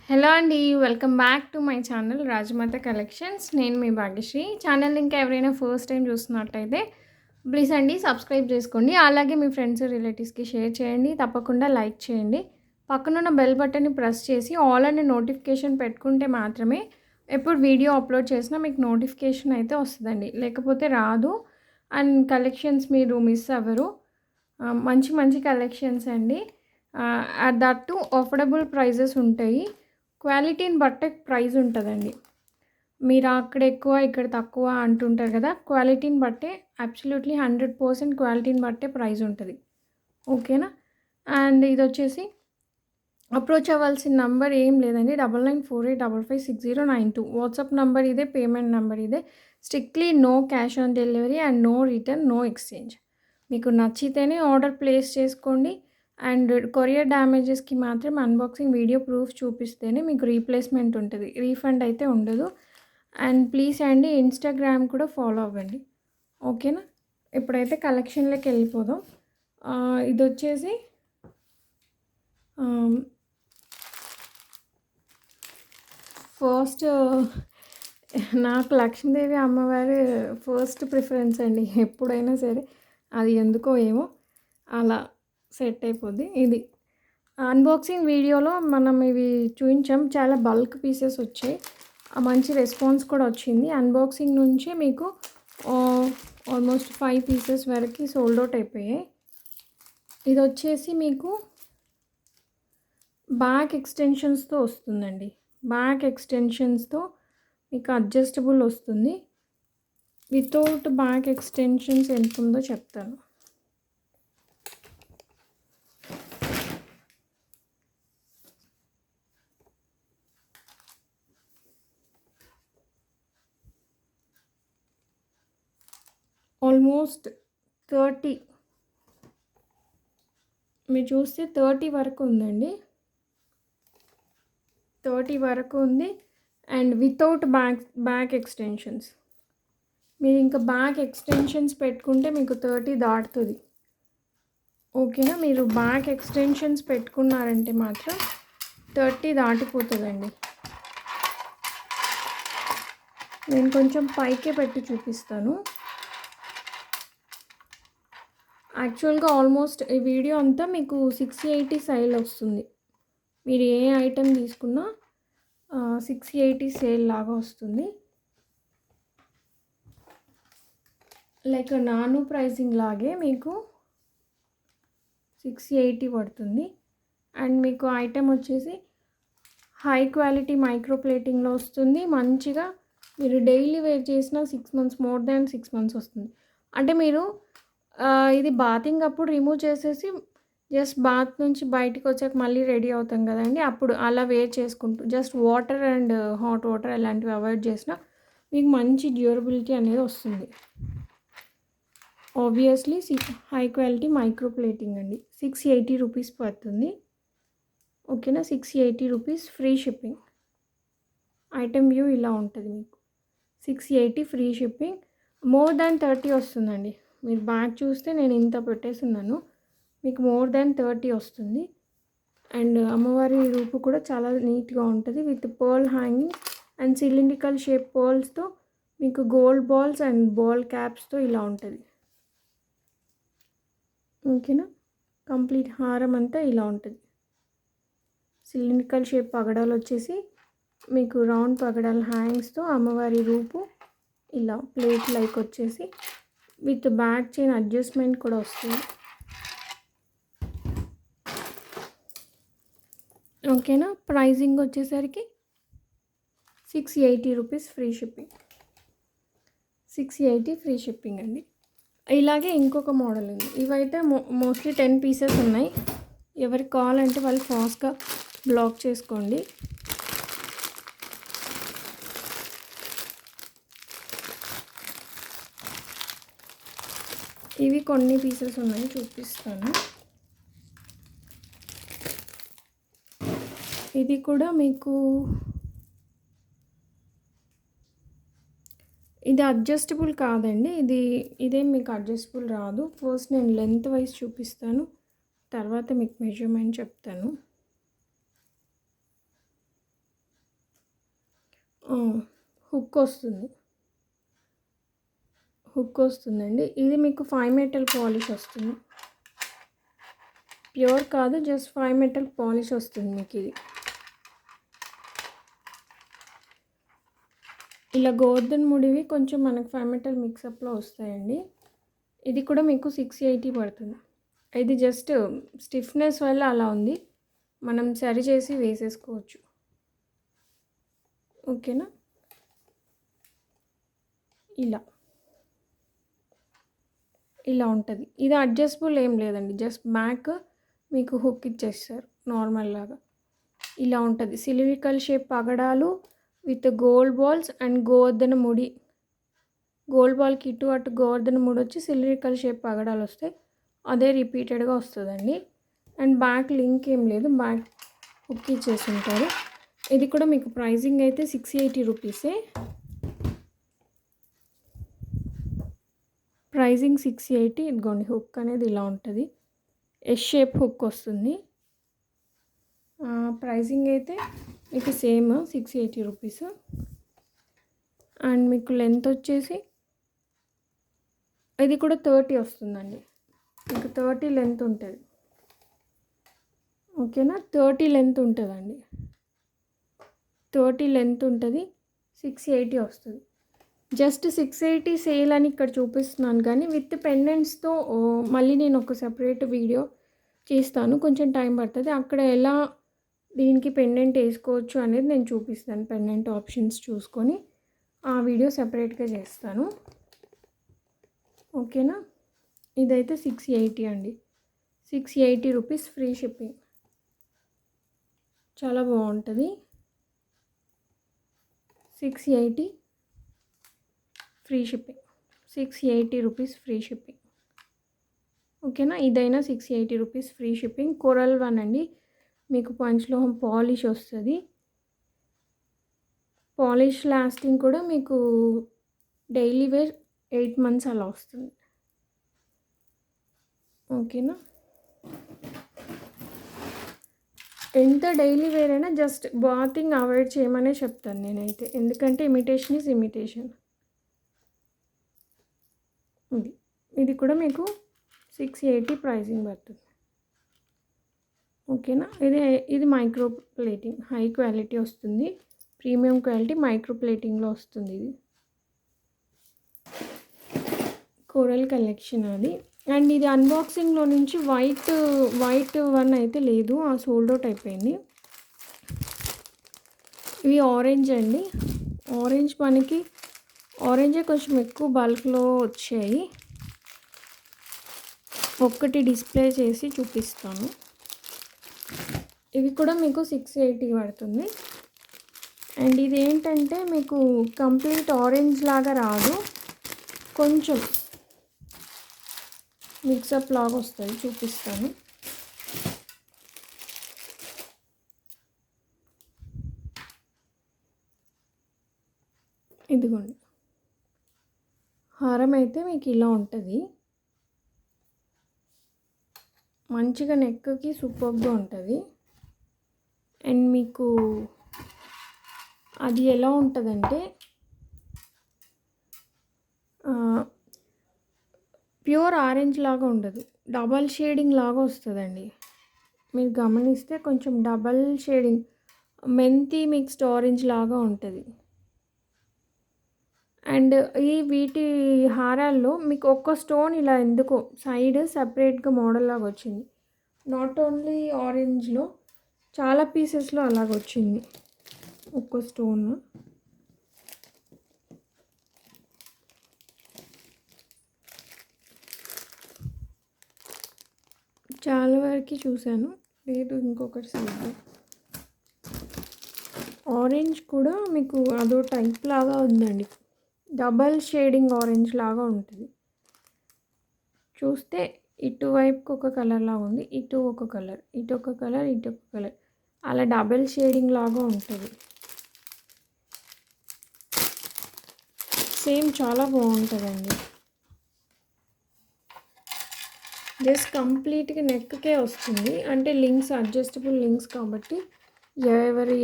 Hello అండి. Welcome back to my channel Rajamata collections. నేను మీ భాగ్యశ్రీ. ఛానల్ ఇంకా ఎవరైనా ఫస్ట్ టైం చూస్తున్నట్టయితే ప్లీజ్ అండి సబ్స్క్రైబ్ చేసుకోండి. అలాగే మీ ఫ్రెండ్స్, రిలేటివ్స్‌కి షేర్ చేయండి. తప్పకుండా లైక్ చేయండి. పక్కనున్న బెల్ బటన్‌ని ప్రెస్ చేసి ఆల్ అనే నోటిఫికేషన్ పెట్టుకుంటే మాత్రమే ఎప్పుడు వీడియో అప్లోడ్ చేసినా మీకు నోటిఫికేషన్ అయితే వస్తదండి. లేకపోతే రాదు. అండ్ కలెక్షన్స్ మీరు మిస్ అవ్వరు. మంచి మంచి కలెక్షన్స్ అండి. దట్ టూ అఫోర్డబుల్ ప్రైజెస్ ఉంటాయి. క్వాలిటీని బట్టే ప్రైస్ ఉంటుందండి. మీరు అక్కడ ఎక్కువ ఇక్కడ తక్కువ అంటుంటారు కదా, క్వాలిటీని బట్టే అబ్సల్యూట్లీ 100% క్వాలిటీని బట్టే ప్రైస్ ఉంటుంది. ఓకేనా. అండ్ ఇది వచ్చేసి అప్రోచ్ అవ్వాల్సిన నంబర్ ఏం లేదండి. 9948556092 వాట్సాప్ నంబర్ ఇదే, పేమెంట్ నంబర్ ఇదే. Strictly no cash on delivery and no return, no exchange. మీకు నచ్చితేనే ఆర్డర్ ప్లేస్ చేసుకోండి. అండ్ కొరియర్ డ్యామేజెస్కి మాత్రం అన్బాక్సింగ్ వీడియో ప్రూఫ్ చూపిస్తేనే మీకు రీప్లేస్మెంట్ ఉంటుంది, రీఫండ్ అయితే ఉండదు. అండ్ ప్లీజ్ అండి ఇన్స్టాగ్రామ్ కూడా ఫాలో అవ్వండి. ఓకేనా. ఇప్పుడైతే కలెక్షన్లోకి వెళ్ళిపోదాం. ఇది వచ్చేసి ఫస్ట్ నాకు లక్ష్మీదేవి అమ్మవారు ఫస్ట్ ప్రిఫరెన్స్ అండి. ఎప్పుడైనా సరే అది ఎందుకో ఏమో అలా సెట్ అయిపోద్ది. ఇది అన్బాక్సింగ్ వీడియోలో మనం ఇవి చూపించాం, చాలా బల్క్ పీసెస్ వచ్చాయి. మంచి రెస్పాన్స్ కూడా వచ్చింది. అన్బాక్సింగ్ నుంచి మీకు ఆల్మోస్ట్ 5 పీసెస్ వరకు సోల్డ్ అవుట్ అయిపోయాయి. ఇది వచ్చేసి మీకు బ్యాక్ ఎక్స్టెన్షన్స్తో వస్తుందండి. బ్యాక్ ఎక్స్టెన్షన్స్తో మీకు అడ్జస్టబుల్ వస్తుంది. వితౌట్ బ్యాక్ ఎక్స్టెన్షన్స్ ఎంత ఉందో చెప్తాను. ఆల్మోస్ట్ 30, మీరు చూస్తే 30 వరకు ఉందండి. 30 వరకు ఉంది. And without back extensions. మీరు ఇంకా బ్యాక్ ఎక్స్టెన్షన్స్ పెట్టుకుంటే మీకు 30 దాటుతుంది. ఓకేనా. మీరు బ్యాక్ ఎక్స్టెన్షన్స్ పెట్టుకున్నారంటే మాత్రం 30 దాటిపోతుందండి. నేను కొంచెం పైకే పెట్టి చూపిస్తాను. యాక్చువల్గా ఆల్మోస్ట్ ఈ వీడియో అంతా మీకు 680 సైల్ వస్తుంది. మీరు ఏ ఐటెం తీసుకున్నా 680 సేల్ లాగా వస్తుంది. లైక్ నాను ప్రైసింగ్ లాగే మీకు 680 పడుతుంది. అండ్ మీకు ఐటెం వచ్చేసి హై క్వాలిటీ మైక్రో ప్లేటింగ్లో వస్తుంది. మంచిగా మీరు డైలీ వేర్ చేసిన 6 months, మోర్ దాన్ 6 months వస్తుంది. అంటే మీరు ఇది బాతింగ్ అప్పుడు రిమూవ్ చేసేసి జస్ట్ బాత్ నుంచి బయటికి వచ్చాక మళ్ళీ రెడీ అవుతాం కదండి, అప్పుడు అలా వేర్ చేసుకుంటూ just water and hot water అలాంటివి అవాయిడ్ చేసినా మీకు మంచి డ్యూరబిలిటీ అనేది వస్తుంది. Obviously high quality micro plating అండి. 680 రూపీస్ పడుతుంది. ఓకేనా. 680 rupees free shipping. Item view ఇలా ఉంటుంది మీకు. 680 ఫ్రీ షిప్పింగ్. మోర్ దాన్ 30 వస్తుందండి. మీరు బ్యాగ్ చూస్తే నేను ఇంత పెట్టేస్తున్నాను, మీకు మోర్ దాన్ 30 వస్తుంది. అండ్ అమ్మవారి రూపు కూడా చాలా నీట్గా ఉంటుంది. With pearl hanging and cylindrical shape పర్ల్స్తో మీకు గోల్డ్ బాల్స్ అండ్ బాల్ క్యాప్స్తో ఇలా ఉంటుంది. ఓకేనా. కంప్లీట్ హారం అంతా ఇలా ఉంటుంది. సిలిండ్రికల్ షేప్ పగడాలు వచ్చేసి మీకు రౌండ్ పగడాల హ్యాంగ్స్తో అమ్మవారి రూపు ఇలా ప్లేట్ లైక్ వచ్చేసి విత్ బ్యాక్ చైన్ అడ్జస్ట్మెంట్ కూడా వస్తుంది. ఓకేనా. ప్రైజింగ్ వచ్చేసరికి 680 rupees free shipping. 680 free shipping అండి. ఇలాగే ఇంకొక మోడల్ ఉంది. ఇవైతే మోస్ట్లీ 10 పీసెస్ ఉన్నాయి. ఎవరికి కావాలంటే వాళ్ళు ఫాస్ట్గా బ్లాక్ చేసుకోండి. ఇవి కొన్ని పీసెస్ ఉన్నాయి, చూపిస్తాను. ఇది కూడా మీకు ఇది అడ్జస్టబుల్ కాదండి. ఇదేం మీకు అడ్జస్టబుల్ రాదు. ఫస్ట్ నేను లెంత్ వైజ్ చూపిస్తాను, తర్వాత మీకు మెజర్మెంట్ చెప్తాను. ఆ! హుక్ వస్తుందండి. ఇది మీకు 5 మెటల్ పాలిష్ వస్తుంది. ప్యూర్ కాదు, జస్ట్ 5 మెటల్ పాలిష్ వస్తుంది మీకిది. ఇలా గోర్ధన్ ముడివి కొంచెం మనకు 5 మెటల్ మిక్సప్‌లో వస్తాయండి. ఇది కూడా మీకు 680 పడుతుంది. ఇది జస్ట్ స్టిఫ్‌నెస్ వల్ల అలా ఉంది. మనం సరి చేసి వేసేసుకోవచ్చు. ఓకేనా? ఇలా. ఇలా ఉంటది. ఇది అడ్జస్టబుల్ ఏం లేదండి. జస్ట్ బ్యాక్ మీకు హుక్ ఇచ్చేస్తారు నార్మల్‌లాగా. ఇలా ఉంటది. సిలిండ్రికల్ షేప్ పగడాలు విత్ గోల్డ్ బాల్స్ అండ్ గోవర్ధన ముడి. గోల్డ్ బాల్‌కి ఇటు అటు గోవర్ధన ముడొచ్చి సిలిండ్రికల్ షేప్ పగడాలొస్తాయి. అదే రిపీటెడ్‌గా వస్తదండి. అండ్ బ్యాక్ లింక్ ఏం లేదు. బ్యాక్ హుక్ ఇచ్చేసుంటారు. ఇది కూడా మీకు ప్రైజింగ్ అయితే 680 రూపీసే. ప్రైజింగ్ 680. ఇదిగోండి హుక్ అనేది ఇలా ఉంటది. ఎస్ షేప్ హుక్ వస్తుంది. ప్రైజింగ్ అయితే మీకు సేమ్ 680 రూపీస్. అండ్ మీకు లెంత్ వచ్చేసి ఇది కూడా 30 వస్తుందండి. మీకు 30 లెంత్ ఉంటుంది. ఓకేనా? 30 లెంత్ ఉంటుందండి. 30 లెంత్ ఉంటుంది. 680 వస్తుంది. జస్ట్ 680 సేల్ అని ఇక్కడ చూపిస్తున్నాను కానీ విత్ పెండెంట్స్తో మళ్ళీ నేను ఒక సెపరేట్ వీడియో చేస్తాను. కొంచెం టైం పడుతుంది. అక్కడ ఎలా దీనికి పెండెంట్ వేసుకోవచ్చు అనేది నేను చూపిస్తాను. పెండెంట్ ఆప్షన్స్ చూసుకొని ఆ వీడియో సెపరేట్గా చేస్తాను. ఓకేనా? ఇదైతే 680 అండి. 680 రూపీస్ ఫ్రీ షిప్పింగ్. చాలా బాగుంటుంది. 680 free shipping. 680 rupees free shipping. ఓకేనా? ఇదైనా 680 rupees free shipping. Coral one అండి. మీకు పంచలోహం పాలిష్ వస్తుంది. పాలిష్ లాస్టింగ్ కూడా మీకు డైలీ వేర్ 8 మంత్స్ అలా వస్తుంది. ఓకేనా? ఎంత డైలీ వేర్ అయినా జస్ట్ బాతింగ్ అవాయిడ్ చేయమనే చెప్తాను నేనైతే. ఎందుకంటే ఇమిటేషన్ ఈజ్ ఇమిటేషన్. ఇది కూడా మీకు 680 ప్రైజింగ్ పడుతుంది. ఓకేనా? ఇది మైక్రో ప్లేటింగ్ హై క్వాలిటీ వస్తుంది. ప్రీమియం క్వాలిటీ మైక్రో ప్లేటింగ్లో వస్తుంది. ఇది కోరల్ కలెక్షన్ అది. అండ్ ఇది అన్బాక్సింగ్లో నుంచి వైట్ వన్ అయితే లేదు, ఆ సోల్డ్ అవుట్ అయిపోయింది. ఇవి ఆరెంజ్ అండి. ఆరెంజే కొంచెం ఎక్కువ బల్క్లో వచ్చాయి. ఒక్కటి డిస్ప్లే చేసి చూపిస్తాను. ఇవి కూడా మీకు 680 పడుతుంది. అండ్ ఇది ఏంటంటే మీకు కంప్లీట్ ఆరెంజ్ లాగా రాదు, కొంచెం మిక్సప్ లాగా వస్తుంది. చూపిస్తాను. ఇదిగోండి హారం అయితే మీకు ఇలా ఉంటుంది. మంచిగా నెక్కి సూపర్గా ఉంటుంది. అండ్ మీకు అది ఎలా ఉంటుందంటే ప్యూర్ ఆరెంజ్ లాగా ఉండదు, డబల్ షేడింగ్ లాగా వస్తుందండి. మీరు గమనిస్తే కొంచెం డబల్ షేడింగ్ మెంతి మిక్స్డ్ ఆరెంజ్ లాగా ఉంటుంది. అండ్ వీటి హారాల్లో మీకు ఒక్క స్టోన్ ఇలా ఎందుకో సైడ్ సపరేట్గా మోడల్ లాగా వచ్చింది. నాట్ ఓన్లీ ఆరెంజ్లో చాలా పీసెస్లో అలాగ వచ్చింది ఒక్క స్టోన్. చాలా వరకు చూశాను, లేదు ఇంకొకటి సైడ్ ఆరెంజ్ కూడా మీకు అదో టైప్ లాగా ఉందండి. డబల్ షేడింగ్ ఆరెంజ్ లాగా ఉంటుంది. చూస్తే ఇటువైపుకి ఒక కలర్ లాగా ఉంది, ఇటు ఒక కలర్, ఇటు ఒక కలర్, ఇటు ఒక కలర్, అలా డబల్ షేడింగ్ లాగా ఉంటుంది. సేమ్ చాలా బాగుంటుందండి. జస్ట్ కంప్లీట్గా నెక్కే వస్తుంది. అంటే లింక్స్ అడ్జస్టబుల్ లింక్స్ కాబట్టి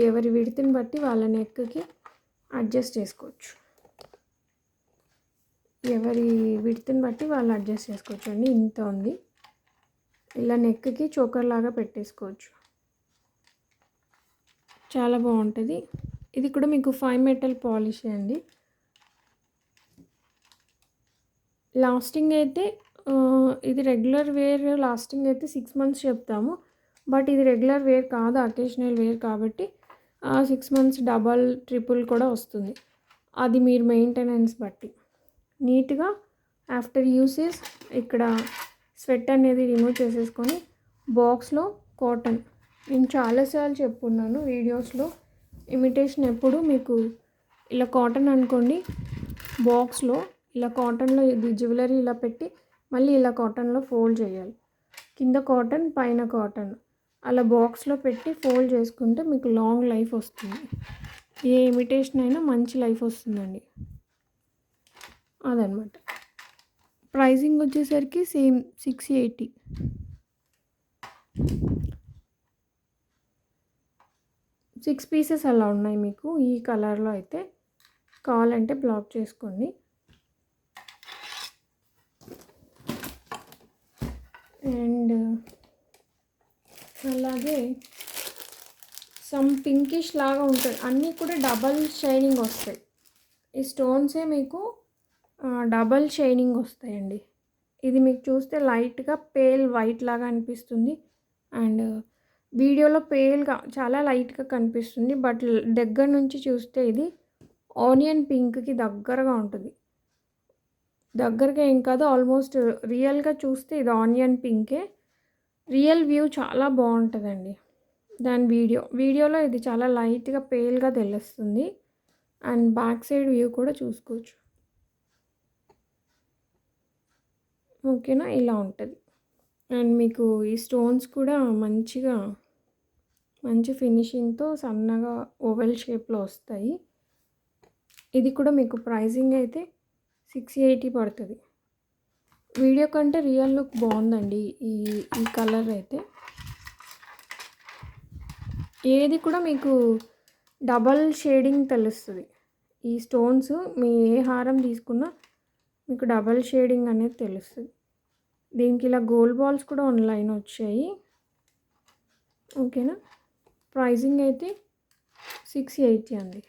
ఎవరి విడతని బట్టి వాళ్ళ నెక్కి అడ్జస్ట్ చేసుకోవచ్చు. ఎవరి విడ్త్ని బట్టి వాళ్ళు అడ్జస్ట్ చేసుకోవచ్చు అండి. ఇంత ఉంది, ఇలా నెక్కి చోకర్ లాగా పెట్టేసుకోవచ్చు. చాలా బాగుంటుంది. ఇది కూడా మీకు 5 మెటల్ పాలిష్ అండి. లాస్టింగ్ అయితే ఇది రెగ్యులర్ వేర్ లాస్టింగ్ అయితే 6 మంత్స్ చెప్తాము. బట్ ఇది రెగ్యులర్ వేర్ కాదు, అకేషనల్ వేర్ కాబట్టి 6 మంత్స్ డబల్ ట్రిపుల్ కూడా వస్తుంది. అది మీరు మెయింటెనెన్స్ బట్టి. నీట్గా ఆఫ్టర్ యూసేజ్ ఇక్కడ స్వెట్ అనేది రిమూవ్ చేసేసుకొని బాక్స్లో కాటన్, నేను చాలాసార్లు చెప్పున్నాను వీడియోస్లో, ఇమిటేషన్ ఎప్పుడు మీకు ఇలా కాటన్ అనుకోండి, బాక్స్లో ఇలా కాటన్లో ఇది జ్యువెలరీ ఇలా పెట్టి మళ్ళీ ఇలా కాటన్లో ఫోల్డ్ చేయాలి. కింద కాటన్ పైన కాటన్ అలా బాక్స్లో పెట్టి ఫోల్డ్ చేసుకుంటే మీకు లాంగ్ లైఫ్ వస్తుంది. ఏ ఇమిటేషన్ అయినా మంచి లైఫ్ వస్తుందండి. అదనమాట. ప్రైజింగ్ వచ్చేసరికి సేమ్ 680. 6 పీసెస్ అలా ఉన్నాయి మీకు ఈ కలర్లో. అయితే కావాలంటే బ్లాక్ చేసుకోండి. అండ్ అలాగే సమ్ పింకిష్ లాగా ఉంటుంది, అన్నీ కూడా డబల్ షైనింగ్ వస్తాయి. ఈ స్టోన్సే మీకు డబల్ షైనింగ్ వస్తాయండి. ఇది మీకు చూస్తే లైట్గా పేల్ వైట్ లాగా అనిపిస్తుంది, అండ్ వీడియోలో పేల్గా చాలా లైట్గా కనిపిస్తుంది. బట్ దగ్గర నుంచి చూస్తే ఇది ఆనియన్ పింక్కి దగ్గరగా ఉంటుంది. దగ్గరగా ఏం కాదు, ఆల్మోస్ట్ రియల్గా చూస్తే ఇది ఆనియన్ పింకే. రియల్ వ్యూ చాలా బాగుంటుందండి. దాని వీడియోలో ఇది చాలా లైట్గా పేల్గా తెలుస్తుంది. అండ్ బ్యాక్ సైడ్ వ్యూ కూడా చూసుకోవచ్చు. ఓకేనా, ఇలా ఉంటుంది. అండ్ మీకు ఈ స్టోన్స్ కూడా మంచి ఫినిషింగ్తో సన్నగా ఓవెల్ షేప్లో వస్తాయి. ఇది కూడా మీకు ప్రైజింగ్ అయితే 680 పడుతుంది. వీడియో కంటే రియల్ లుక్ బాగుందండి ఈ కలర్ అయితే. ఏది కూడా మీకు డబల్ షేడింగ్ తెలుస్తుంది. ఈ స్టోన్స్ మీ ఏ హారం తీసుకున్నా మీకు డబల్ షేడింగ్ అనేది తెలుస్తుంది. దీనికి ఇలా గోల్డ్ బాల్స్ కూడా ఆన్లైన్ వచ్చాయి. ఓకేనా, ప్రైజింగ్ అయితే 680 అండి.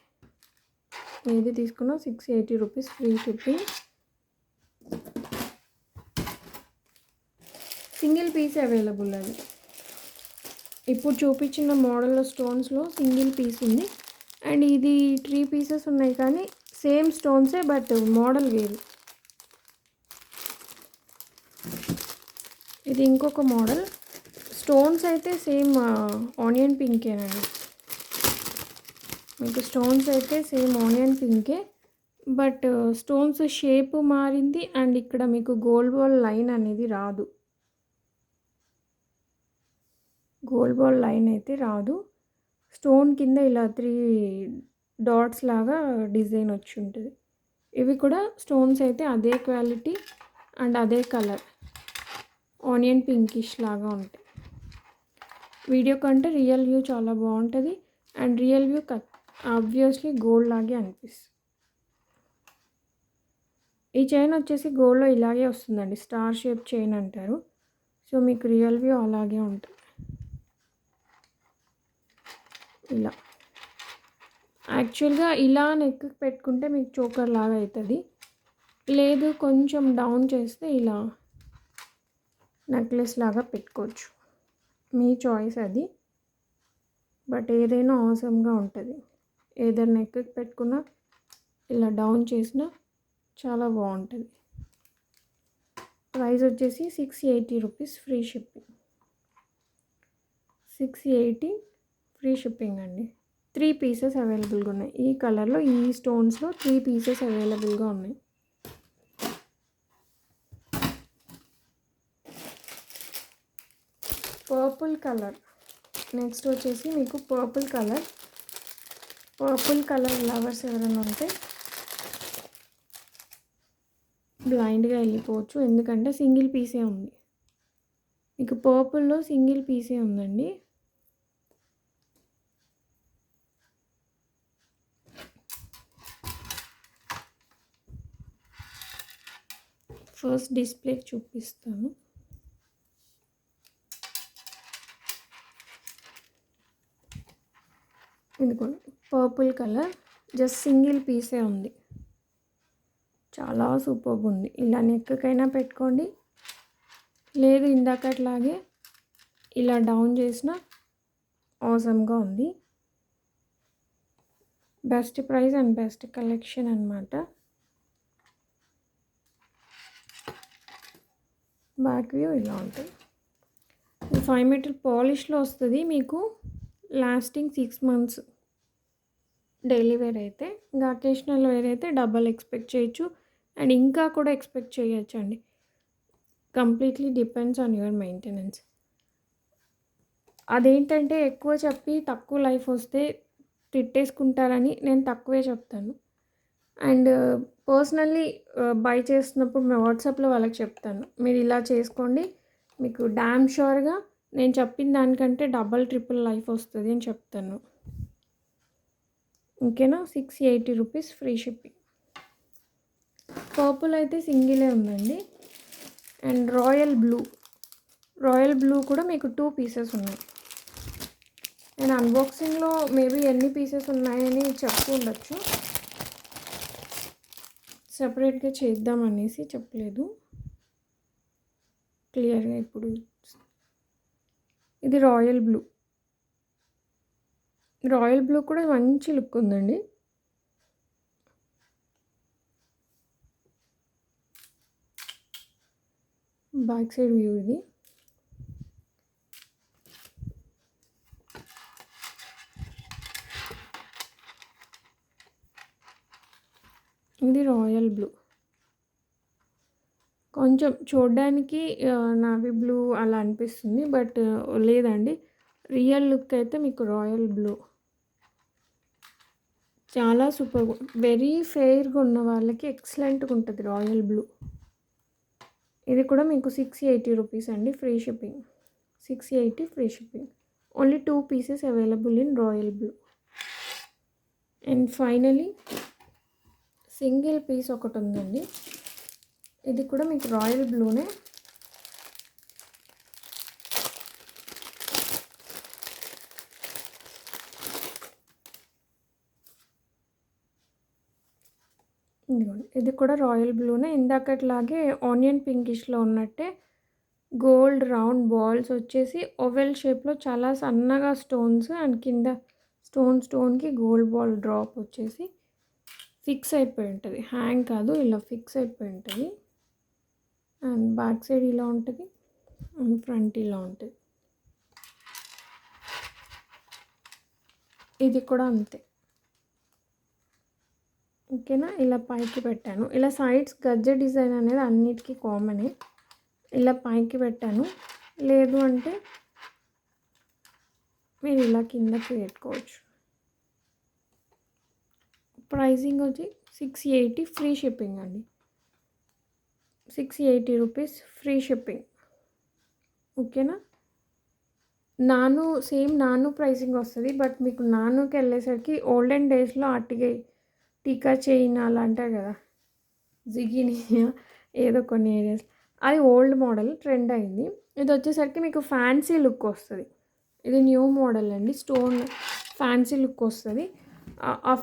ఏది తీసుకున్నా 680 rupees free shipping. Single piece available అది. ఇప్పుడు చూపించిన మోడల్లో స్టోన్స్లో సింగిల్ పీస్ ఉంది. అండ్ ఇది 3 పీసెస్ ఉన్నాయి కానీ సేమ్ స్టోన్సే బట్ మోడల్ వేరు. ఇది ఇంకొక మోడల్. స్టోన్స్ అయితే సేమ్ ఆనియన్ పింకేనండి. మీకు స్టోన్స్ అయితే సేమ్ ఆనియన్ పింకే, బట్ స్టోన్స్ షేప్ మారింది. అండ్ ఇక్కడ మీకు గోల్డ్ బాల్ లైన్ అనేది రాదు. గోల్డ్ బాల్ లైన్ అయితే రాదు. స్టోన్ కింద ఇలా 3 డాట్స్ లాగా డిజైన్ వచ్చి ఉంటుంది. ఇవి కూడా స్టోన్స్ అయితే అదే క్వాలిటీ అండ్ అదే కలర్, ఆనియన్ పింకిష్ లాగా ఉంటాయి. వీడియో కంటే రియల్ వ్యూ చాలా బాగుంటుంది. And real view obviously gold లాగే అనిపిస్తుంది. ఈ చైన్ వచ్చేసి గోల్డ్లో ఇలాగే వస్తుందండి, స్టార్ షేప్ చైన్ అంటారు. సో మీకు రియల్ వ్యూ అలాగే ఉంటుంది. ఇలా యాక్చువల్గా ఇలా నెక్ పెట్టుకుంటే మీకు చోకర్ లాగా అవుతుంది. లేదు కొంచెం డౌన్ చేస్తే ఇలా నెక్లెస్ లాగా పెట్టుకోవచ్చు. మీ చాయిస్ అది. బట్ ఏదైనా అవసరంగా ఉంటుంది. ఏదైనా నెక్ పెట్టుకున్నా ఇలా డౌన్ చేసినా చాలా బాగుంటుంది. ప్రైస్ వచ్చేసి 680 rupees free shipping. 680 free shipping అండి. 3 పీసెస్ అవైలబుల్గా ఉన్నాయి. ఈ కలర్లో ఈ స్టోన్స్లో 3 పీసెస్ అవైలబుల్గా ఉన్నాయి. పర్పుల్ కలర్ నెక్స్ట్ వచ్చేసి మీకు పర్పుల్ కలర్ లవర్స్ ఎవరైనా ఉంటే బ్లైండ్గా వెళ్ళిపోవచ్చు, ఎందుకంటే సింగిల్ పీసే ఉంది. మీకు పర్పుల్లో సింగిల్ పీసే ఉందండి. ఫస్ట్ డిస్ప్లే చూపిస్తాను. ఇదిగోండి పర్పుల్ కలర్, జస్ట్ సింగిల్ పీసే ఉంది. చాలా సూపర్గా ఉంది. ఇలా నెక్కకైనా పెట్టుకోండి, లేదు ఇందాకట్లాగే ఇలా డౌన్ చేసిన ఆసమ్గా ఉంది. Best price and best collection అనమాట. బ్యాక్ వ్యూ ఇలా ఉంటుంది. 5 మీటర్ పాలిష్లో వస్తుంది మీకు. లాస్టింగ్ 6 months డైలీ వేర్ అయితే. ఇంకా అకేషనల్ వేర్ అయితే డబల్ ఎక్స్పెక్ట్ చేయొచ్చు అండ్ ఇంకా కూడా ఎక్స్పెక్ట్ చేయొచ్చు అండి. Completely depends on your maintenance. అదేంటంటే ఎక్కువ చెప్పి తక్కువ లైఫ్ వస్తే తిట్టేసుకుంటారని నేను తక్కువే చెప్తాను. అండ్ పర్సనల్లీ బై చేస్తున్నప్పుడు మేము వాట్సాప్లో వాళ్ళకి చెప్తాను, మీరు ఇలా చేసుకోండి, మీకు డామ్ షూర్గా నేను చెప్పిన దానికంటే డబల్ ట్రిపుల్ లైఫ్ వస్తుంది అని చెప్తాను. ఓకేనా. 680 రూపీస్ ఫ్రీ షిప్పింగ్. పర్పుల్ అయితే సింగిలే ఉందండి. అండ్ రాయల్ బ్లూ కూడా మీకు 2 పీసెస్ ఉన్నాయి. నేను అన్బాక్సింగ్లో మేబీ ఎన్ని పీసెస్ ఉన్నాయని చెప్పు ఉండొచ్చు, సపరేట్గా చేద్దామనేసి చెప్పలేదు క్లియర్గా. ఇప్పుడు ఇది రాయల్ బ్లూ కూడా మంచి లుక్ ఉందండి. బ్యాక్ సైడ్ వ్యూ ఇది రాయల్ బ్లూ. కొంచెం చూడడానికి నావీ బ్లూ అలా అనిపిస్తుంది, బట్ లేదండి, రియల్ లుక్ అయితే మీకు రాయల్ బ్లూ చాలా సూపర్. వెరీ ఫెయిర్గా ఉన్న వాళ్ళకి ఎక్సలెంట్గా ఉంటుంది రాయల్ బ్లూ. ఇది కూడా మీకు 680 రూపీస్ అండి free shipping. 680 free shipping. Only 2 pieces available in royal blue. And finally single piece ఒకటి ఉందండి. ఇది కూడా మీకు రాయల్ బ్లూనే. ఇది కూడా రాయల్ బ్లూనే. ఇందాకట్లాగే ఆనియన్ పింకిష్లో ఉన్నట్టే గోల్డ్ రౌండ్ బాల్స్ వచ్చేసి ఓవెల్ షేప్లో చాలా సన్నగా స్టోన్స్ అండ్ కింద స్టోన్కి గోల్డ్ బాల్ డ్రాప్ వచ్చేసి ఫిక్స్ అయిపోయి ఉంటుంది. హ్యాంగ్ కాదు, ఇలా ఫిక్స్ అయిపోయి ఉంటుంది. అండ్ బ్యాక్ సైడ్ ఇలా ఉంటుంది అండ్ ఫ్రంట్ ఇలా ఉంటుంది. ఇది కూడా అంతే. ఓకేనా. ఇలా పైకి పెట్టాను. ఇలా సైడ్స్ గజ్జ డిజైన్ అనేది అన్నిటికీ కామనే. ఇలా పైకి పెట్టాను, లేదు అంటే మీరు ఇలా కిందకి పెట్టుకోవచ్చు. ప్రైజింగ్ వచ్చి 680 ఫ్రీ షిప్పింగ్ అండి. 680 రూపీస్ ఫ్రీ షిప్పింగ్. ఓకేనా. నాను ప్రైసింగ్ వస్తుంది, బట్ మీకు నానుకి వెళ్ళేసరికి ఓల్డెన్ డేస్లో అట్టిగా టీకా చైన్ అలా అంటారు కదా, జిగినియా ఏదో కొన్ని ఏరియాస్, అది ఓల్డ్ మోడల్ ట్రెండ్ అయింది. ఇది వచ్చేసరికి మీకు ఫ్యాన్సీ లుక్ వస్తుంది. ఇది న్యూ మోడల్ అండి. స్టోన్ ఫ్యాన్సీ లుక్ వస్తుంది.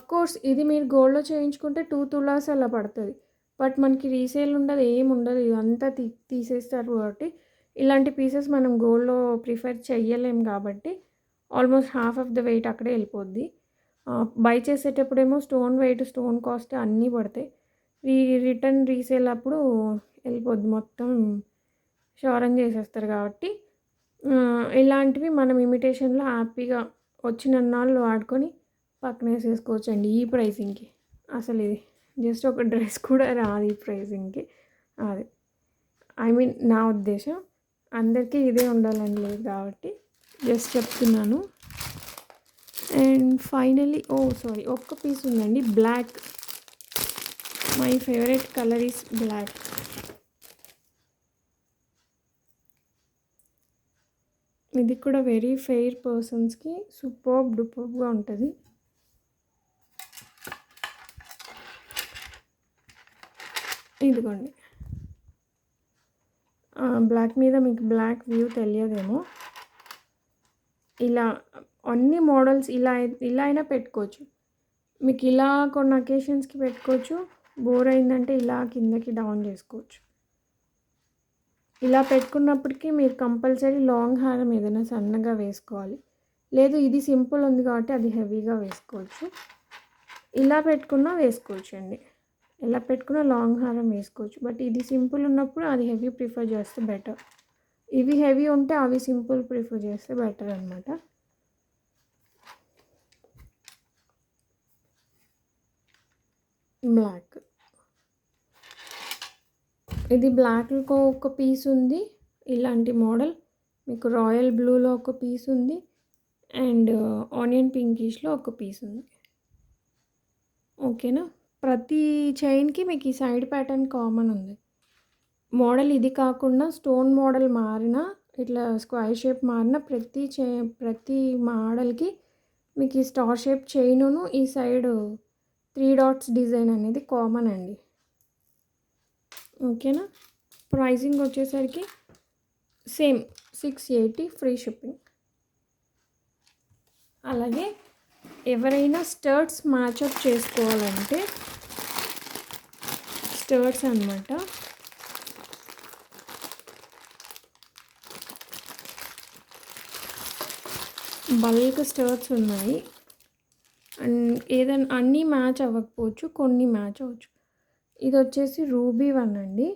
కోర్స్ ఇది మీరు గోల్డ్లో చేయించుకుంటే 2 తులాస్ అలా పడుతుంది, బట్ మనకి రీసేల్ ఉండదు, ఏముండదు, ఇదంతా తీసేస్తారు. కాబట్టి ఇలాంటి పీసెస్ మనం గోల్డ్లో ప్రిఫర్ చెయ్యలేం, కాబట్టి almost half of the weight అక్కడే వెళ్ళిపోద్ది. బై చేసేటప్పుడేమో స్టోన్ వెయిట్, స్టోన్ కాస్ట్ అన్నీ పడతాయి. రిటర్న్ రీసేల్ అప్పుడు వెళ్ళిపోద్ది, మొత్తం షోరం చేసేస్తారు. కాబట్టి ఇలాంటివి మనం ఇమిటేషన్లో హ్యాపీగా వచ్చిన నాళ్ళు వాడుకొని పక్కన వేసేసుకోవచ్చండి ఈ ప్రైసింగ్కి. అసలు ఇది జస్ట్ ఒక డ్రెస్ కూడా రాదు ఈ ప్రైసింగ్కి. అది నా ఉద్దేశం. అందరికీ ఇదే ఉండాలని లేదు కాబట్టి జస్ట్ చెప్తున్నాను. అండ్ ఫైనలీ ఒక్క పీస్ ఉందండి, black. My favourite colour is black. ఇది కూడా వెరీ ఫెయిర్ పర్సన్స్కి డూపర్గా ఉంటుంది. ఇదిగోండి బ్లాక్ మీద మీకు బ్లాక్ వ్యూ తెలియదేమో. ఇలా అన్ని మోడల్స్ ఇలా అయినా పెట్టుకోవచ్చు. మీకు ఇలా కొన్ని అకేషన్స్‌కి పెట్టుకోవచ్చు. బోర్ అయిందంటే ఇలా కిందకి డౌన్ చేసుకోవచ్చు. ఇలా పెట్టుకున్నప్పటికీ మీరు కంపల్సరీ లాంగ్ హారం ఏదైనా సన్నగా వేసుకోవాలి. లేదు ఇది సింపుల్ ఉంది కాబట్టి అది హెవీగా వేసుకోవచ్చు. ఇలా పెట్టుకున్నా వేసుకోవచ్చండి. ఎలా పెట్టుకున్నా లాంగ్ హారం వేసుకోవచ్చు. బట్ ఇది సింపుల్ ఉన్నప్పుడు అది హెవీ ప్రిఫర్ చేస్తే బెటర్. ఇవి హెవీ ఉంటే అవి సింపుల్ ప్రిఫర్ చేస్తే బెటర్ అనమాట. బ్లాక్, ఇది బ్లాక్‌లో ఒక పీస్ ఉంది. ఇలాంటి మోడల్ మీకు రాయల్ బ్లూలో ఒక పీస్ ఉంది. అండ్ ఆనియన్ పింకిష్‌లో ఒక పీస్ ఉంది. ఓకేనా. ప్రతి చైన్‌కి మీకు ఈ సైడ్ ప్యాటర్న్ కామన్ ఉంది. మోడల్ ఇది కాకుండా స్టోన్ మోడల్ మారినా, ఇట్లా స్క్వేర్ షేప్ మారిన ప్రతి మోడల్‌కి మీకు ఈ స్టార్ షేప్ చైనును ఈ సైడ్ 3 డాట్స్ డిజైన్ అనేది కామన్ అండి. ఓకేనా. ప్రైజింగ్ వచ్చేసరికి సేమ్ 680 ఫ్రీ షిప్పింగ్. అలాగే ఎవరైనా స్టర్ట్స్ మ్యాచప్ చేసుకోవాలంటే స్టర్ట్స్ అనమాట. బల్క్ స్టర్ట్స్ ఉన్నాయి. అండ్ ఏదైనా అన్నీ మ్యాచ్ అవ్వకపోవచ్చు, కొన్ని మ్యాచ్ అవ్వచ్చు. ఇది వచ్చేసి రూబీ 1 అండి.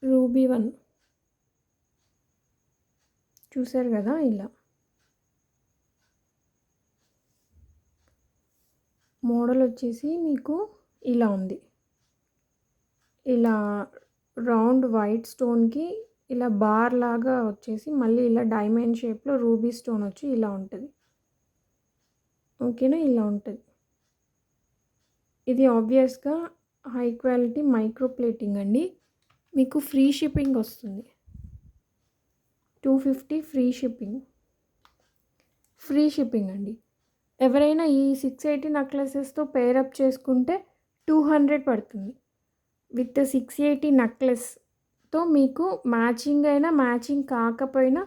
రూబీ 1 చూసారు కదా. ఇలా మోడల్ వచ్చేసి మీకు ఇలా ఉంది. ఇలా రౌండ్ వైట్ స్టోన్కి ఇలా బార్ లాగా వచ్చేసి మళ్ళీ ఇలా డైమండ్ షేప్లో రూబీ స్టోన్ వచ్చి ఇలా ఉంటుంది. ఓకేనా. ఇలా ఉంటుంది. ఇది ఆబ్వియస్గా హై క్వాలిటీ మైక్రో ప్లేటింగ్ అండి. మీకు ఫ్రీ షిప్పింగ్ వస్తుంది. 250 ఫ్రీ షిప్పింగ్ అండి. ఎవరైనా ఈ 680 నెక్లెసెస్తో పేరప్ చేసుకుంటే 200 పడుతుంది. విత్ 680 నెక్లెస్తో మీకు మ్యాచింగ్ అయినా మ్యాచింగ్ కాకపోయినా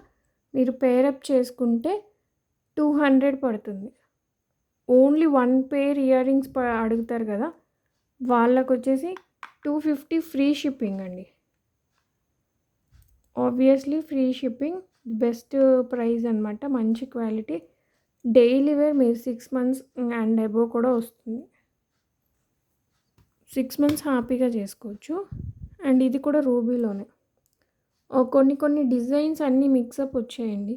మీరు పేరప్ చేసుకుంటే 200 పడుతుంది. ఓన్లీ 1 పేర్ ఇయర్ రింగ్స్ అడుగుతారు కదా, వాళ్ళకు వచ్చేసి 250 ఫ్రీ షిప్పింగ్ అండి. Obviously free shipping, best price అనమాట. మంచి క్వాలిటీ, డైలీ వేర్ మీరు 6 మంత్స్ అండ్ అబోవ్ కూడా వస్తుంది. 6 మంత్స్ హ్యాపీగా చేసుకోవచ్చు. అండ్ ఇది కూడా రూబీలోనే. కొన్ని డిజైన్స్ అన్నీ మిక్సప్ వచ్చాయండి.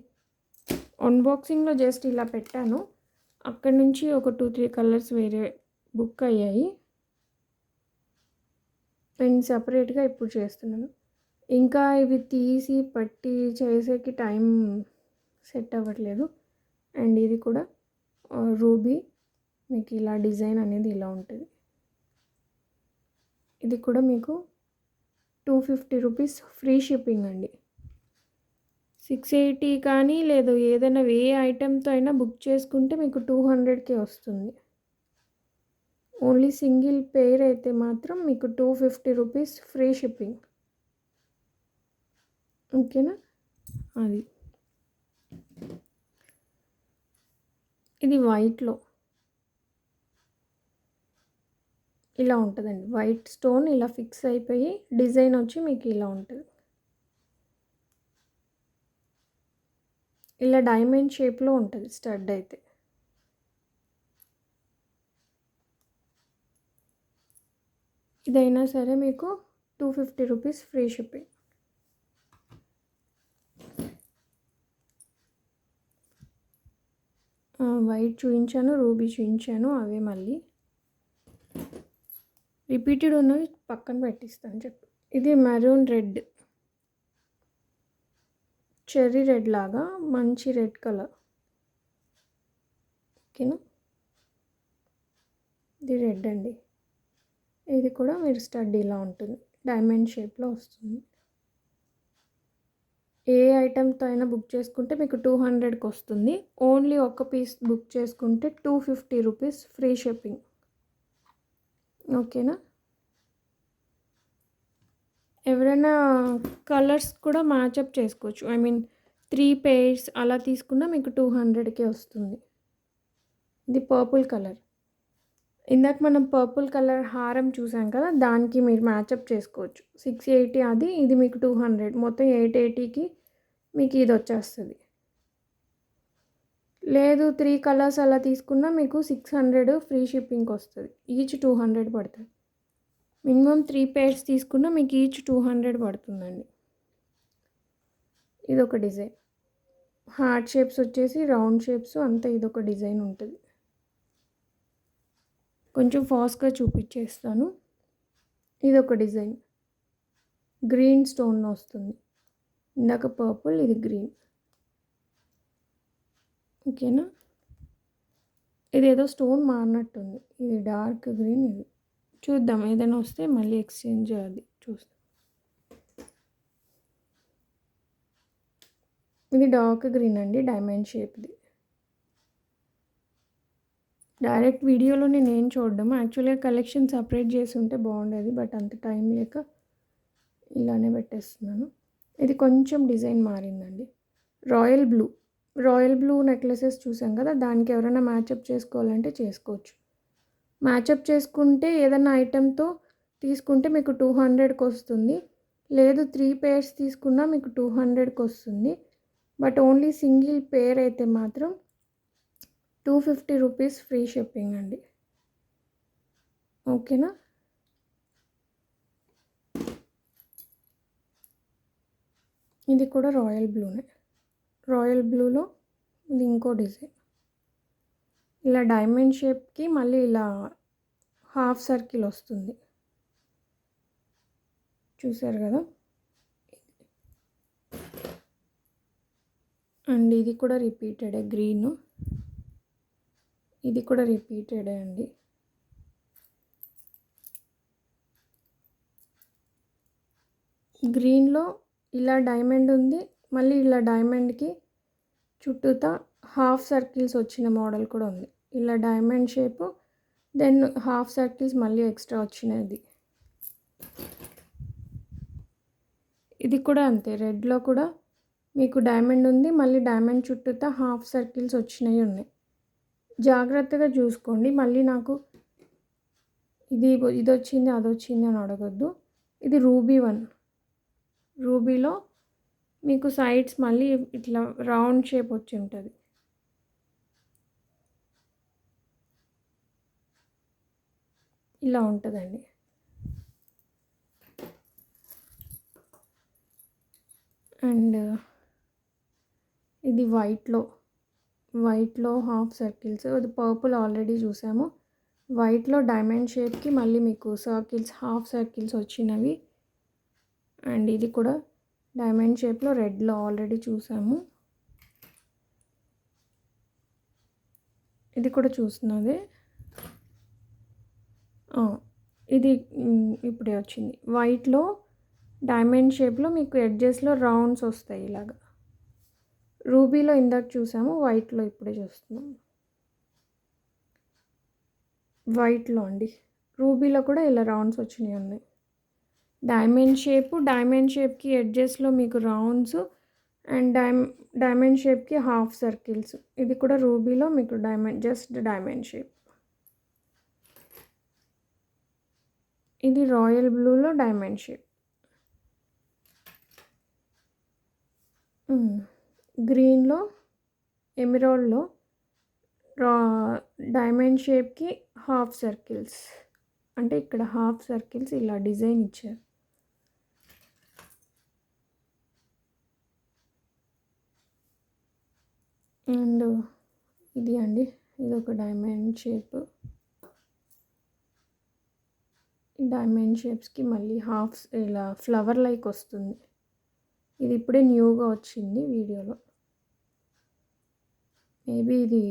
అన్బాక్సింగ్లో జస్ట్ ఇలా పెట్టాను. అక్కడి నుంచి ఒక 2-3 కలర్స్ వేరే బుక్ అయ్యాయి. నేను సపరేట్గా ఇప్పుడు చేస్తున్నాను. ఇంకా ఇవి తీసి పట్టి చేసేకి టైం సెట్ అవ్వట్లేదు. అండ్ ఇది కూడా రూబీ, మీకు ఇలా డిజైన్ అనేది ఇలా ఉంటుంది. ఇది కూడా మీకు 250 రూపీస్ ఫ్రీ షిప్పింగ్ అండి. 680 కానీ లేదు ఏదైనా ఏ ఐటెంతో అయినా బుక్ చేసుకుంటే మీకు 200కే వస్తుంది. ఓన్లీ సింగిల్ పేర్ అయితే మాత్రం మీకు 250 రూపీస్ ఫ్రీ షిప్పింగ్. ఓకేనా. అది ఇది వైట్లో ఇలా ఉంటుందండి. వైట్ స్టోన్ ఇలా ఫిక్స్ అయిపోయి డిజైన్ వచ్చి మీకు ఇలా ఉంటుంది. ఇలా డైమండ్ షేప్లో ఉంటుంది స్టడ్ అయితే. ఇదైనా సరే మీకు 250 రూపీస్ ఫ్రీ షిప్పింగ్. వైట్ చూపించాను, రూబీ చూపించాను, అవే మళ్ళీ రిపీటెడ్ ఉన్నవి పక్కన పెట్టిస్తాను చెప్పి. ఇది మెరూన్ రెడ్, చెర్రీ రెడ్ లాగా మంచి రెడ్ కలర్. ఓకేనా. ఇది రెడ్ అండి. ఇది కూడా మీరు స్టడ్ ఇలా ఉంటుంది, డైమండ్ షేప్లో వస్తుంది. ఏ ఐటెంతో అయినా బుక్ చేసుకుంటే మీకు 200కి వస్తుంది. ఓన్లీ ఒక పీస్ బుక్ చేసుకుంటే 250 రూపీస్ ఫ్రీ షిప్పింగ్. ఓకేనా. ఎవరైనా కలర్స్ కూడా మ్యాచప్ చేసుకోవచ్చు. ఐ మీన్ 3 పెయిర్స్ అలా తీసుకున్నా మీకు 200కే వస్తుంది. ఇది పర్పుల్ కలర్. ఇందాక మనం పర్పుల్ కలర్ హారం చూసాం కదా! దానికి మీరు మ్యాచప్ చేసుకోవచ్చు. 680 అది, ఇది మీకు 200 మొత్తం 880కి మీకు ఇదొచ్చేస్తది. లేదు 3 కలర్స్ అలా తీసుకున్నా మీకు 600 ఫ్రీ షిప్పింగ్‌కొస్తది. ఈచ్ 200 పడతది. మినిమమ్ 3 పెయిర్స్ తీసుకున్నా మీకు ఈచ్ 200 పడుతుందండి. ఇదొక డిజైన్. హార్ట్ షేప్స్ వచ్చేసి రౌండ్ షేప్స్ అంతా ఇదొక డిజైన్ ఉంటది. కొంచెం ఫాస్ట్‌గా చూపించేస్తాను. ఇదొక డిజైన్. గ్రీన్ స్టోన్ వస్తుంది. ఇందాక పర్పుల్, ఇది గ్రీన్. ఓకేనా? ఇదేదో స్టోన్ మారినట్టుంది. ఇది డార్క్ గ్రీన్ ఇది. చూద్దాం ఏదైనా వస్తే మళ్ళీ ఎక్స్చేంజ్ అది చూస్తాం. ఇది డార్క్ గ్రీన్ అండి, డైమండ్ షేప్‌ది. డైరెక్ట్ వీడియోలో నేనేం చూడడం. యాక్చువల్‌గా కలెక్షన్ సెపరేట్ చేసి ఉంటే బాగుండేది. బట్ అంత టైం లేక ఇలానే పెట్టేస్తున్నాను. ఇది కొంచెం డిజైన్ మారిందండి. Royal blue. Royal blue necklaces చూసాం కదా! దానికి ఎవరైనా మ్యాచప్ చేసుకోవాలంటే చేసుకోవచ్చు. మ్యాచప్ చేసుకుంటే ఏదైనా ఐటెంతో తీసుకుంటే మీకు 200కి వస్తుంది. లేదు 3 పెయిర్స్ తీసుకున్నా మీకు 200కి వస్తుంది. బట్ ఓన్లీ సింగిల్ పెయిర్ అయితే మాత్రం 250 రూపీస్ ఫ్రీ షిప్పింగ్ అండి. ఓకేనా? ఇది కూడా రాయల్ బ్లూనే. రాయల్ బ్లూలో ఇది ఇంకో డిజైన్. ఇలా డైమండ్ షేప్‌కి మళ్ళీ ఇలా హాఫ్ సర్కిల్ వస్తుంది. చూసారు కదా! అండ్ ఇది కూడా రిపీటెడే గ్రీను. ఇది కూడా రిపీటెడే అండి. గ్రీన్‌లో ఇలా డైమండ్ ఉంది. మళ్ళీ ఇలా డైమండ్‌కి చుట్టూతా హాఫ్ సర్కిల్స్ వచ్చిన మోడల్ కూడా ఉంది. ఇలా diamond shape, then half circles మళ్ళీ ఎక్స్ట్రా వచ్చినది. ఇది కూడా అంతే. రెడ్‌లో కూడా మీకు డైమండ్ ఉంది. మళ్ళీ డైమండ్ చుట్టూతా హాఫ్ సర్కిల్స్ వచ్చినవి ఉన్నాయి. జాగ్రత్తగా చూసుకోండి. మళ్ళీ నాకు ఇదొచ్చింది, అదొచ్చింది అని అడగొద్దు. ఇది రూబీ వన్. రూబీలో మీకు సైడ్స్ మళ్ళీ ఇట్లా రౌండ్ షేప్ వచ్చి ఉంటుంది. ఇలా ఉంటుందండి. అండ్ ఇది వైట్లో హాఫ్ సర్కిల్స్. అది పర్పుల్ ఆల్రెడీ చూసాము. వైట్లో డైమండ్ షేప్కి మళ్ళీ మీకు సర్కిల్స్, హాఫ్ సర్కిల్స్ వచ్చినవి. అండ్ ఇది కూడా డైమండ్ షేప్లో రెడ్లో ఆల్రెడీ చూసాము. ఇది కూడా చూస్తున్నదే. ఇది ఇప్పుడే వచ్చింది. వైట్లో డైమండ్ షేప్లో మీకు ఎడ్జెస్లో రౌండ్స్ వస్తాయి ఇలాగా. రూబీలో ఇందాక చూసాము, వైట్లో ఇప్పుడే చూస్తున్నాం. వైట్లో అండి. రూబీలో కూడా ఇలా రౌండ్స్ వచ్చినవి ఉన్నాయి. డైమండ్ షేప్కి ఎడ్జెస్లో మీకు రౌండ్స్ అండ్ డైమండ్ షేప్కి హాఫ్ సర్కిల్స్. ఇది కూడా రూబీలో మీకు జస్ట్ డైమండ్ షేప్. ఇది రాయల్ బ్లూలో డైమండ్ షేప్. గ్రీన్లో ఎమరాల్డ్లో డైమండ్ షేప్కి హాఫ్ సర్కిల్స్. అంటే ఇక్కడ హాఫ్ సర్కిల్స్ ఇలా డిజైన్ ఇచ్చారు. అండ్ ఇది అండి, ఇది ఒక డైమండ్ షేప్. డైమండ్ షేప్స్కి మళ్ళీ హాఫ్స్ ఇలా ఫ్లవర్ లైక్ వస్తుంది. ఇది ఇప్పుడే న్యూగా వచ్చింది వీడియోలో. మేబీ ఇది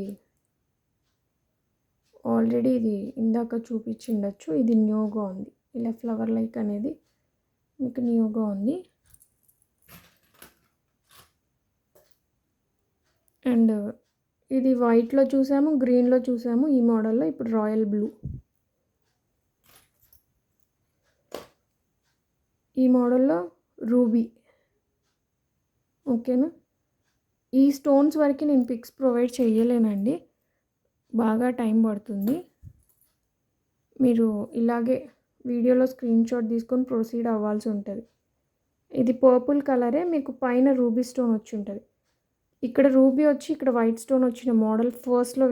ఆల్రెడీ ఇది ఇందాక చూపించిండొచ్చు. ఇది న్యూగా ఉంది. ఇలా ఫ్లవర్ లైక్ అనేది మీకు న్యూగా ఉంది. అండ్ ఇది వైట్లో చూసాము, గ్రీన్లో చూసాము. ఈ మోడల్లో ఇప్పుడు రాయల్ బ్లూ. ఈ మోడల్లో రూబీ. ఓకేనా. ఈ స్టోన్స్ వరకు నేను పిక్స్ ప్రొవైడ్ చేయలేనండి, బాగా టైం పడుతుంది. మీరు ఇలాగే వీడియోలో స్క్రీన్ షాట్ తీసుకొని ప్రొసీడ్ అవ్వాల్సి ఉంటుంది. ఇది పర్పుల్ కలరే, మీకు పైన రూబీ స్టోన్ వచ్చి ఉంటుంది. ఇక్కడ రూబీ వచ్చి ఇక్కడ వైట్ స్టోన్ వచ్చిన మోడల్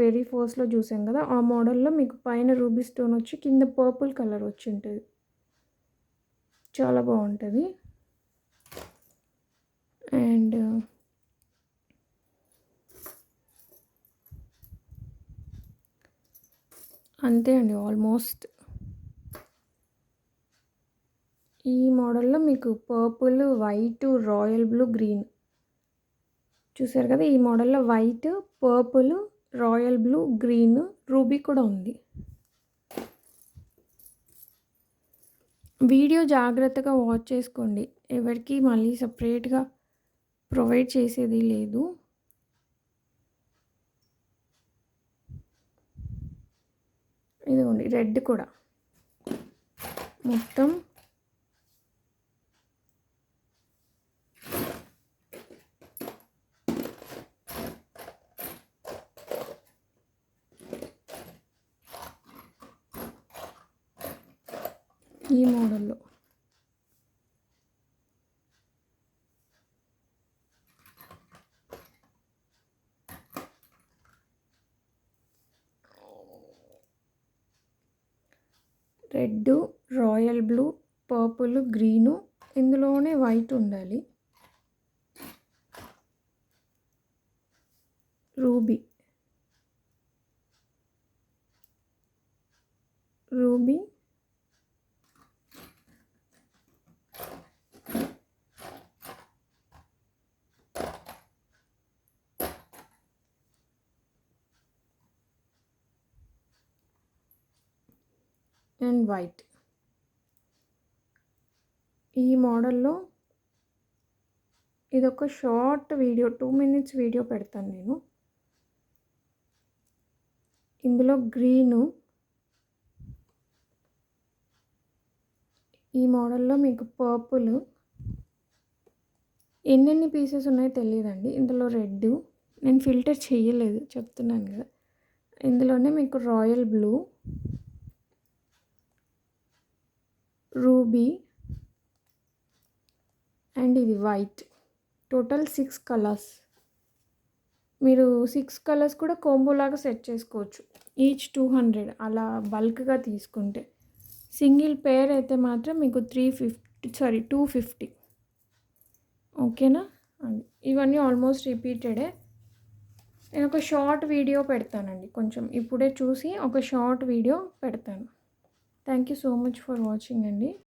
వెరీ ఫస్ట్లో చూసాం కదా, ఆ మోడల్లో మీకు పైన రూబీ స్టోన్ వచ్చి కింద పర్పుల్ కలర్ వచ్చి ఉంటుంది. చాలా బాగుంటుంది. అండ్ అంతే అండి ఆల్మోస్ట్. ఈ మోడల్లో మీకు purple, white, royal blue, green చూసారు కదా. ఈ మోడల్లో white, purple, royal blue, green, ruby కూడా ఉంది. వీడియో జాగ్రత్తగా వాచ్ చేసుకోండి, ఎవరికి మళ్ళీ సపరేట్గా ప్రొవైడ్ చేసేది లేదు. ఇదిగోండి రెడ్ కూడా మొత్తం ఈ మోడల్లో. Red, royal blue, purple, green, ఇందులోనే వైట్ ఉండాలి. Ruby and white. ఈ మోడల్లో ఇదొక షార్ట్ వీడియో, 2 minutes వీడియో పెడతాను నేను. ఇందులో గ్రీను, ఈ మోడల్లో మీకు పర్పుల్, ఎన్నెన్ని పీసెస్ ఉన్నాయో తెలియదండి. ఇందులో రెడ్ నేను ఫిల్టర్ చేయలేదు, చెప్తున్నాను కదా. ఇందులోనే మీకు రాయల్ బ్లూ, రూబీ అండ్ ఇది వైట్. Total 6 colours. మీరు 6 కలర్స్ కూడా కాంబో లాగా సెట్ చేసుకోవచ్చు. ఈచ్ 200 అలా బల్క్గా తీసుకుంటే. సింగిల్ పేర్ అయితే మాత్రం మీకు 250. ఓకేనా అండి. ఇవన్నీ ఆల్మోస్ట్ రిపీటెడే. నేను ఒక షార్ట్ వీడియో పెడతానండి, కొంచెం ఇప్పుడే చూసి ఒక షార్ట్ వీడియో పెడతాను. Thank you so much for watching అండి.